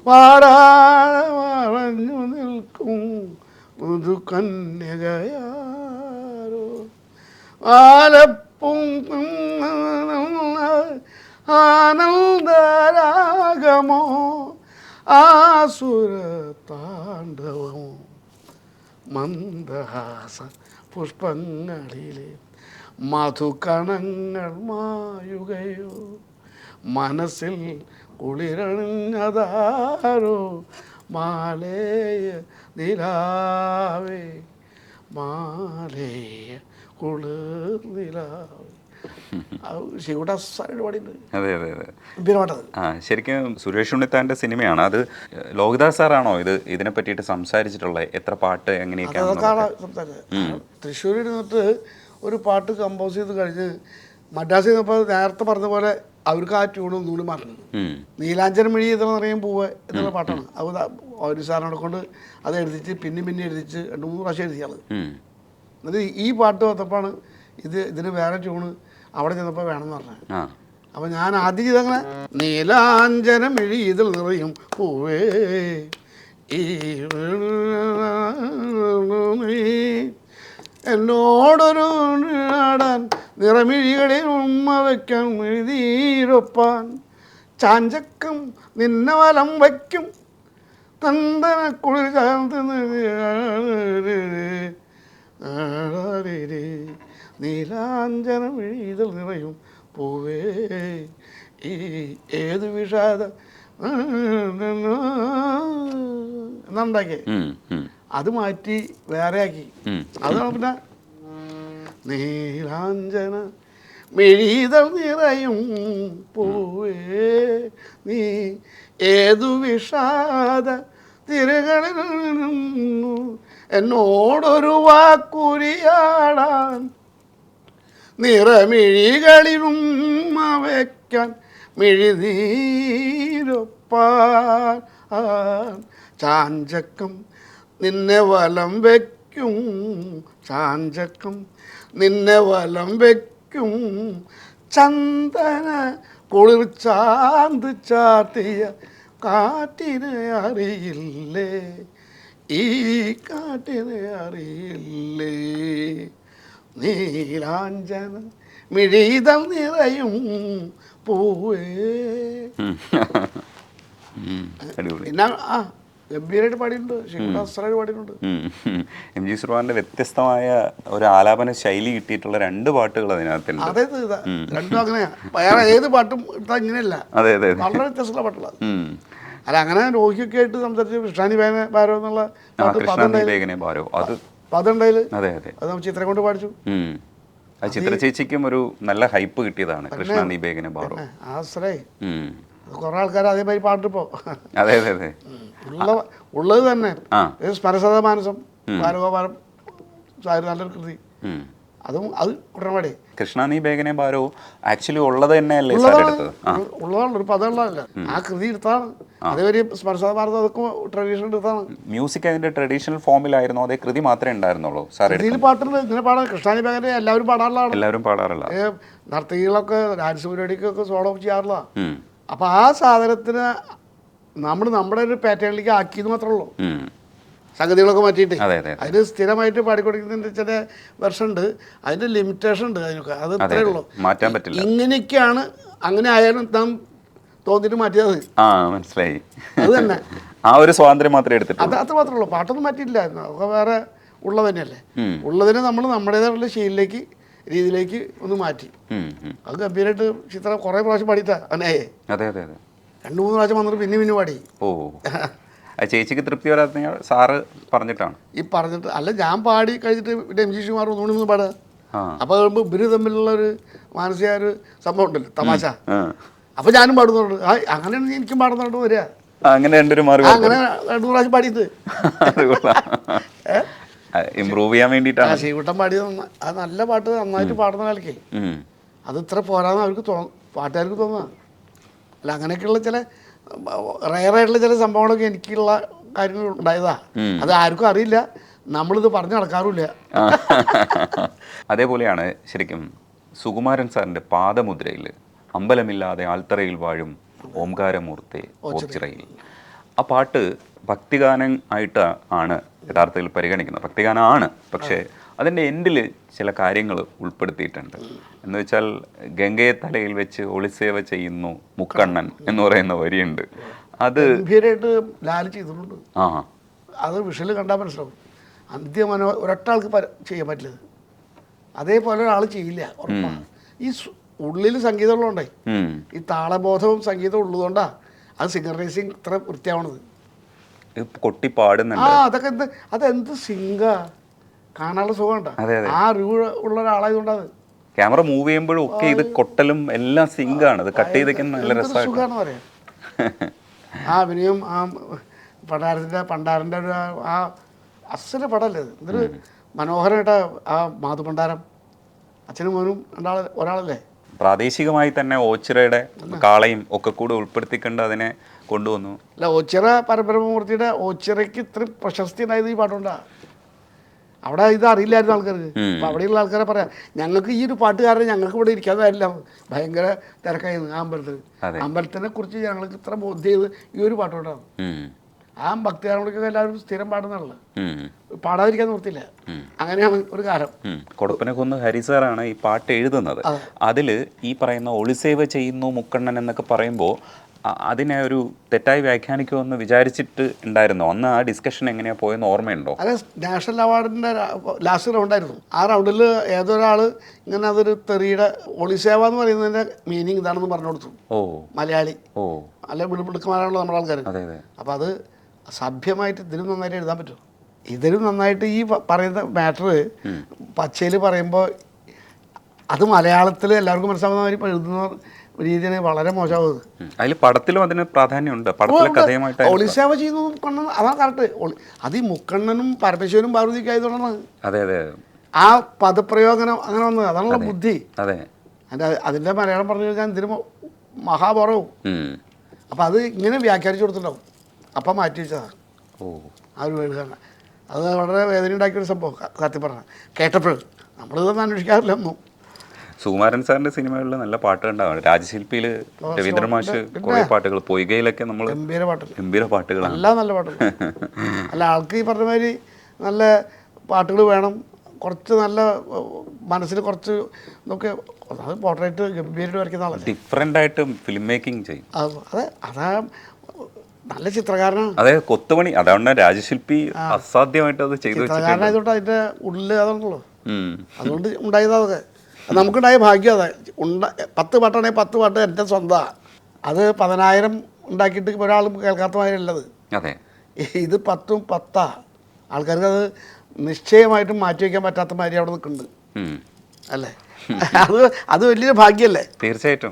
പാടാതെ വളഞ്ഞു നിൽക്കും പുതു കന്യകയാരോ ആലപ്പും ആനന്ദരാഗമോ ആസുര താണ്ഡവമോ മന്ദഹാസ പുഷ്പങ്ങളിലെ മധുകണങ്ങൾ മായുകയോ മനസ്സിൽ കുളിരണിഞ്ഞതാരോ മാലേയ നിലാവേ മാലേയ കുളിർ നിലാവേ അതെ അതെ അതെ ആ ശരിക്കും സുരേഷ് ഉണ്ണിത്താൻ്റെ സിനിമയാണ് അത്. ലോഹിതാസ് സാറാണോ ഇതിനെ പറ്റിയിട്ട് സംസാരിച്ചിട്ടുള്ളത്? എത്ര പാട്ട് എങ്ങനെയൊക്കെയാണ് തൃശ്ശൂരിൽ നിന്നിട്ട് ഒരു പാട്ട് കമ്പോസ് ചെയ്ത് കഴിഞ്ഞ് മദ്രാസിൽ നിന്നപ്പോൾ നേരത്തെ പറഞ്ഞ പോലെ അവർക്ക് ആ ട്യൂണും നൂല് മാറണം. നീലാഞ്ചനം മിഴി ഇതെന്ന് പറയും പൂവ് എന്നുള്ള പാട്ടാണ്. അത് ഒരു സാറിനോട് കൊണ്ട് അത് എഴുതിച്ച് പിന്നെ എഴുതിച്ച് 2-3 പ്രാവശ്യം എഴുതിയാള്. എന്നിട്ട് ഈ പാട്ട് വന്നപ്പോഴാണ് ഇതിന് വേറെ ട്യൂണ് അവിടെ ചെന്നപ്പോൾ വേണമെന്ന് പറഞ്ഞത്. അപ്പം ഞാൻ ആദ്യം ചെയ്തങ്ങനെ നീലാഞ്ചനം മിഴി ഇതിൽ നിറയും പൂവേ ഈ എന്നോടൊരു നാടാൻ നിറമിഴികളിൽ ഉമ്മ വയ്ക്കാൻ മിഴുതീരൊപ്പാൻ ചാഞ്ചക്കം നിന്നെ വലം വയ്ക്കും തന്തന കുളിർ ചാർത്ത് നീലാഞ്ചനം മിഴിതൽ നിറയും പൂവേ ഈ ഏത് വിഷാദ എന്നുണ്ടാക്കിയേ അത് മാറ്റി വേറെ ആക്കി. അതാണ് പിന്നെ നീലാഞ്ചന മിഴിതൽ നിറയും പൂവേ നീ ഏതു വിഷാദ തിരകളിൽ എന്നോടൊരു വാക്കുരിയാടാൻ നിറമിഴികളിലും വയ്ക്കാൻ മിഴിനീരൊപ്പാൻ ചാഞ്ചക്കം നിന്നെ വലം വയ്ക്കും ചാഞ്ചക്കം നിന്നെ വലം വയ്ക്കും ചന്ദന കുളിർ ചാന്ത് ചാത്തിയ കാറ്റിനെ അറിയില്ലേ ഈ കാറ്റിനെ അറിയില്ലേ നീലാഞ്ചന മിഴിതൽ നിറയും പൂവേ. പിന്നെ ഗംഭീരമായിട്ട് പാടിയിട്ടുണ്ട്. ശിവദാസറായിട്ട് പാടിയിട്ടുണ്ട്. എം ജി ശ്രീകുമാറിന്റെ വ്യത്യസ്തമായ ഒരു ആലാപന ശൈലി കിട്ടിയിട്ടുള്ള 2 പാട്ടുകൾ അതിനകത്തുണ്ട്. അതായത് രണ്ടും അങ്ങനെയാ. വേറെ ഏത് പാട്ടും ഇട്ടാ ഇങ്ങനെയല്ല. അതെ അതെ വളരെ വ്യത്യസ്തമുള്ള പാട്ടുള്ള. അല്ല അങ്ങനെ രോഹിയൊക്കെ ആയിട്ട് സംസാരിച്ച് കൃഷ്ണാനി ബാരോ എന്നുള്ള പതുണ്ടായില് അത് ചിത്രം കൊണ്ട് പാടിച്ചു. ചിത്ര ചേച്ചിക്കും ഒരു നല്ല ഹൈപ്പ് കിട്ടിയതാണ് കൃഷ്ണാനി ബേഗനെ ബാരോ. ആശ്രയ കുറെ ആൾക്കാർ അതേമാതിരി പാട്ടിപ്പോ. അതെ അതെ അതെ ഉള്ളത് തന്നെ സ്മരസദാ മാനസം ബാലഗോപാലം നല്ലൊരു കൃതി. അതും അത് ഉടനപാടി കൃഷ്ണാനി ബേഗനെ ബാരോ ആക്ച്വലി ഉള്ളത് തന്നെയല്ലേ ഉള്ളതാണ്. ഒരു പദമുള്ളതല്ല. ആ കൃതി എടുത്താണ്. അതേമാതിരി സ്മരസദാ ഭാരതം അതൊക്കെ ട്രഡീഷണൽ എടുത്താണ്. മ്യൂസിക് അതിന്റെ ട്രഡീഷണൽ ഫോമിലായിരുന്നു. അതേ കൃതി മാത്രമേ ഉണ്ടായിരുന്നുള്ളൂ. കൃതിയിൽ പാട്ടുണ്ട് ഇങ്ങനെ പാടാൻ. കൃഷ്ണാനി ബേഗനെ എല്ലാവരും പാടാറുള്ളതാണ്. എല്ലാവരും പാടാറില്ല. നർത്തകികളൊക്കെ ഡാൻസ് പരിപാടിക്കൊക്കെ സോളോ ചെയ്യാറില്ല. അപ്പൊ ആ സാധനത്തിന് നമ്മുടെ ഒരു പാറ്റേണിലേക്ക് ആക്കിയെന്ന് മാത്രമേ ഉള്ളൂ. സംഗതികളൊക്കെ മാറ്റിയിട്ട് അതിന് സ്ഥിരമായിട്ട് പാടിക്കൊടുക്കുന്നതിൻ്റെ ചില വെർഷൻ ഉണ്ട്. അതിൻ്റെ ലിമിറ്റേഷൻ ഉണ്ട്. അതിനൊക്കെ അത് ഇത്രയേ ഉള്ളൂ. മാറ്റാൻ പറ്റില്ല. ഇങ്ങനെയൊക്കെയാണ്. അങ്ങനെ ആയാലും നാം തോന്നിട്ട് മാറ്റിയത്. മനസ്സിലായി. അത് തന്നെ ആ ഒരു സ്വാതന്ത്ര്യം മാത്രമേ എടുത്തിട്ട് അത് മാത്രമേ ഉള്ളൂ. പാട്ടൊന്നും മാറ്റിയില്ലായിരുന്നു. അതൊക്കെ വേറെ ഉള്ളത് തന്നെയല്ലേ. ഉള്ളതിനെ നമ്മൾ നമ്മുടേതായിട്ടുള്ള ശൈലിയിലേക്ക് രീതിയിലേക്ക് ഒന്ന് മാറ്റി. അത് ഗംഭീരമായിട്ട് ചിത്രം കുറേ പ്രാവശ്യം പാടിയിട്ടാ അനേ. അതെ അതെ അതെ 2-3 പ്രാവശ്യം വന്നിട്ട് പിന്നെ പാടി. ഓ ചേച്ചിക്ക് തൃപ്തി വരാത്ത സാറ് പറഞ്ഞിട്ടാണ് ഈ പറഞ്ഞിട്ട്. അല്ല ഞാൻ പാടി കഴിഞ്ഞിട്ട് പിന്നെ എം ജി ശ്രീകുമാർ ഒന്നുകൂടി പാടുക. അപ്പോൾ ഇവര് തമ്മിലുള്ള ഒരു മാനസിക ഒരു സംഭവം ഉണ്ടല്ലോ, തമാശ. അപ്പോൾ ഞാനും പാടുന്നുണ്ട്. അങ്ങനെയാണ് എനിക്കും പാടുന്നോണ്ട് വരിക. അങ്ങനെ 2 പ്രാവശ്യം പാടിയിട്ട് ഇമ്പ്രൂവ് ചെയ്യാൻ വേണ്ടിയിട്ടാണ്. ശ്രീകുട്ടൻ പാടിയത് അത് നല്ല പാട്ട് നന്നായിട്ട് പാടുന്ന കാലക്കേ അത് ഇത്ര പോരാന്ന് അവർക്ക് പാട്ടുകാർക്ക് തോന്നുക. അല്ല അങ്ങനെയൊക്കെയുള്ള ചില റയറായിട്ടുള്ള ചില സംഭവങ്ങളൊക്കെ എനിക്കുള്ള കാര്യങ്ങൾ ഉണ്ടായതാ. അത് ആർക്കും അറിയില്ല. നമ്മളിത് പറഞ്ഞു നടക്കാറുമില്ല. അതേപോലെയാണ് ശരിക്കും സുകുമാരൻ സാറിൻ്റെ പാദമുദ്രയിൽ അമ്പലമില്ലാതെ ആൽത്തറയിൽ വാഴും ഓംകാരമൂർത്തി ഓച്ചിറയിൽ ആ പാട്ട് ഭക്തിഗാനം ആയിട്ട് ആണ് യഥാർത്ഥത്തിൽ പരിഗണിക്കുന്നത്, ഭക്തിഗാനമാണ്. പക്ഷേ അതിൻ്റെ എൻഡിൽ ചില കാര്യങ്ങൾ ഉൾപ്പെടുത്തിയിട്ടുണ്ട്. എന്ന് വെച്ചാൽ ഗംഗയെ തലയിൽ വെച്ച് ഒളിസേവ ചെയ്യുന്നു മുക്കണ്ണൻ എന്ന് പറയുന്ന വരിയുണ്ട്. അത് ഗംഭീരമായിട്ട് ലാൽ ചെയ്തിട്ടുണ്ട്. ആ അത് വിഷയിൽ കണ്ടാൽ മനസ്സിലാവും. അന്ത്യമനോ ഒരൊറ്റാൾക്ക് ചെയ്യാൻ പറ്റില്ല. അതേപോലെ ഒരാൾ ചെയ്യില്ല, ഉറപ്പാണ്. ഈ ഉള്ളിൽ സംഗീതമുള്ളതുകൊണ്ടേ, ഈ താളബോധവും സംഗീതവും ഉള്ളതുകൊണ്ടാ അത് സിംഗറൈസിങ് ഇത്ര വൃത്തിയാവണത്. കൊട്ടി പാടുന്നുണ്ട്. അതൊക്കെ അതെന്ത് സിംഗ കാണാനുള്ള സുഖമുണ്ട. ആ അറിവ് ഉള്ള ഒരാളായതുകൊണ്ടത്. ക്യാമറ മൂവ് ചെയ്യുമ്പോഴും ഒക്കെ ഇത് കൊട്ടലും എല്ലാം സിങ്കാണ്. അത് കട്ട് ചെയ്തേക്കാൻ നല്ല രസമാണ്. സുഖമാണെന്ന് പറയാം. ആ അഭിനയം, ആ പണ്ടാരൻ്റെ ഒരു ആ അസല പടമല്ലേ അത്. എന്തൊരു മനോഹരമായിട്ട് ആ മാധുപണ്ടാരം, അച്ഛനും മോനും ഒരാളല്ലേ. പ്രാദേശികമായി തന്നെ ഓച്ചിറയുടെ കാളയും ഒക്കെ കൂടെ ഉൾപ്പെടുത്തിക്കൊണ്ട് അതിനെ കൊണ്ടുവന്നു. അല്ല, ഓച്ചിറ പരബ്രഹ്മമൂർത്തിയുടെ ഓച്ചിറയ്ക്ക് ഇത്രയും പ്രശസ്തി ഉണ്ടായത് ഈ പാട്ടുകൊണ്ടാ. അവിടെ ഇത് അറിയില്ലായിരുന്നു ആൾക്കാർക്ക്. അപ്പം അവിടെയുള്ള ആൾക്കാരെ പറയാം, ഞങ്ങൾക്ക് ഈ ഒരു പാട്ടുകാരനെ ഞങ്ങൾക്ക് ഇവിടെ ഇരിക്കാൻ കാര്യമില്ല, ഭയങ്കര തിരക്കായിരുന്നു ആ അമ്പലത്തിൽ. അമ്പലത്തിനെ കുറിച്ച് ഞങ്ങൾക്ക് ഇത്ര ബോധ്യം ചെയ്ത് ഈ ഒരു പാട്ടുകൊണ്ടാണ്. ആ ഭക്തികാരനോടൊക്കെ എല്ലാവരും സ്ഥിരം പാടുന്നതാണല്ലോ, പാടാതിരിക്കാൻ നിർത്തില്ല. അങ്ങനെയാണ് ഒരു കാലം. കൊടപ്പനക്കുന്ന് ഹരിസാറാണ് ഈ പാട്ട് എഴുതുന്നത്. അതിൽ ഈ പറയുന്ന ഒളിസേവ ചെയ്യുന്നു മുക്കണ്ണൻ എന്നൊക്കെ പറയുമ്പോൾ അതിനെ ഒരു തെറ്റായി വ്യാഖ്യാനിക്കുമെന്ന് വിചാരിച്ചിട്ട് ഉണ്ടായിരുന്നോ? അന്ന് ആ ഡിസ്കഷൻ എങ്ങനെയാണ് പോയെന്ന് ഓർമ്മയുണ്ടോ? അത് നാഷണൽ അവാർഡിൻ്റെ ലാസ്റ്റ് റൗണ്ടായിരുന്നു. ആ റൗണ്ടിൽ ഏതൊരാൾ ഇങ്ങനെ അതൊരു തെറിയുടെ ഒളിസേവ എന്ന് പറയുന്നതിൻ്റെ മീനിങ് ഇതാണെന്ന് പറഞ്ഞു കൊടുത്തു. മലയാളി അല്ലെ മിടുക്കന്മാരാണല്ലോ നമ്മുടെ ആൾക്കാർ. അപ്പം അത് സഭ്യമായിട്ട് ഇതിലും നന്നായിട്ട് എഴുതാൻ പറ്റും. ഇതിലും നന്നായിട്ട് ഈ പറയുന്ന മാറ്റർ പച്ചയിൽ പറയുമ്പോൾ അത് മലയാളത്തിൽ എല്ലാവർക്കും മനസ്സിലാവുന്ന മാതിരി എഴുതുന്ന രീതിയാണ് വളരെ മോശമാവുന്നത്. അതിൽ പടത്തിലും അതിന് പ്രാധാന്യമുണ്ട്. പടത്തിലെ കഥയുമായിട്ട് ഒളിസേവ ചെയ്യുന്നു മുക്കണ്ണൻ, അതാണ് കറക്റ്റ്. അത് ഈ മുക്കണ്ണനും പരമേശ്വരനും പാർവതിക്കും ആയതുകൊണ്ടാണ്. അതെ അതെ, ആ പദപ്രയോഗനം അങ്ങനെ വന്നത്. അതാണല്ലോ ബുദ്ധി. അതെ, അതിൻ്റെ മലയാളം പറഞ്ഞു കഴിഞ്ഞാൽ എന്തിനും മഹാബോറവും. അപ്പം അത് ഇങ്ങനെ വ്യാഖ്യാനിച്ചു കൊടുത്തിട്ടുണ്ടാവും. അപ്പം മാറ്റി വെച്ചതാണ് ആ ഒരു വേട് കാരണം. അത് വളരെ വേദന ഉണ്ടാക്കിയൊരു സംഭവം സത്യം പറഞ്ഞാൽ. കേട്ടപ്പോഴും നമ്മളിതൊന്നും അന്വേഷിക്കാറില്ല ഒന്നും. സുകുമാരൻ സാറിന്റെ സിനിമകളിൽ നല്ല പാട്ടുകൾ ഉണ്ടാവും. രാജശില്പിയിൽ രവീന്ദ്ര മാഷ് കുറേ പാട്ടുകൾ, പൊയ്കയിലൊക്കെ നമ്മൾ ഗംഭീര പാട്ടുകൾ, നല്ല പാട്ടുകൾ. അല്ല, ആൾക്ക് ഈ പറഞ്ഞ മാതിരി നല്ല പാട്ടുകൾ വേണം. കുറച്ച് നല്ല മനസ്സിൽ കുറച്ച് ഇതൊക്കെ അത് പോർട്രേറ്റ് ഗംഭീരമായിട്ട് വരയ്ക്കുന്ന ആളല്ലേ. ഡിഫറെൻ്റ് ആയിട്ട് ഫിലിം മേക്കിംഗ് ചെയ്യും. അതാ നല്ല ചിത്രകാരനാണ്. അതെ, കൊത്തുപണി. അതാണ് രാജശില്പി അസാധ്യമായിട്ട് അത് ചെയ്തു. ചിത്രകാരനായതുകൊണ്ട് അതിൻ്റെ ഉള്ളിൽ അതാണല്ലോ, അതുകൊണ്ട് ഉണ്ടായതൊക്കെ നമുക്കുണ്ടായ ഭാഗ്യം. അതെ, 10 പാട്ടാണെങ്കിൽ 10 പാട്ട് എൻ്റെ സ്വന്തമാണ്. അത് 10,000 ഉണ്ടാക്കിയിട്ട് ഒരാളും കേൾക്കാത്ത മാതിരി ഉള്ളത്. അതെ, ഇത് 10ഉം 10 ആൾക്കാർക്ക് അത് നിശ്ചയമായിട്ടും മാറ്റി വയ്ക്കാൻ പറ്റാത്ത മാതിരി അവിടെ നിൽക്കുന്നുണ്ട് അല്ലേ. അത് വലിയൊരു ഭാഗ്യമല്ലേ. തീർച്ചയായിട്ടും.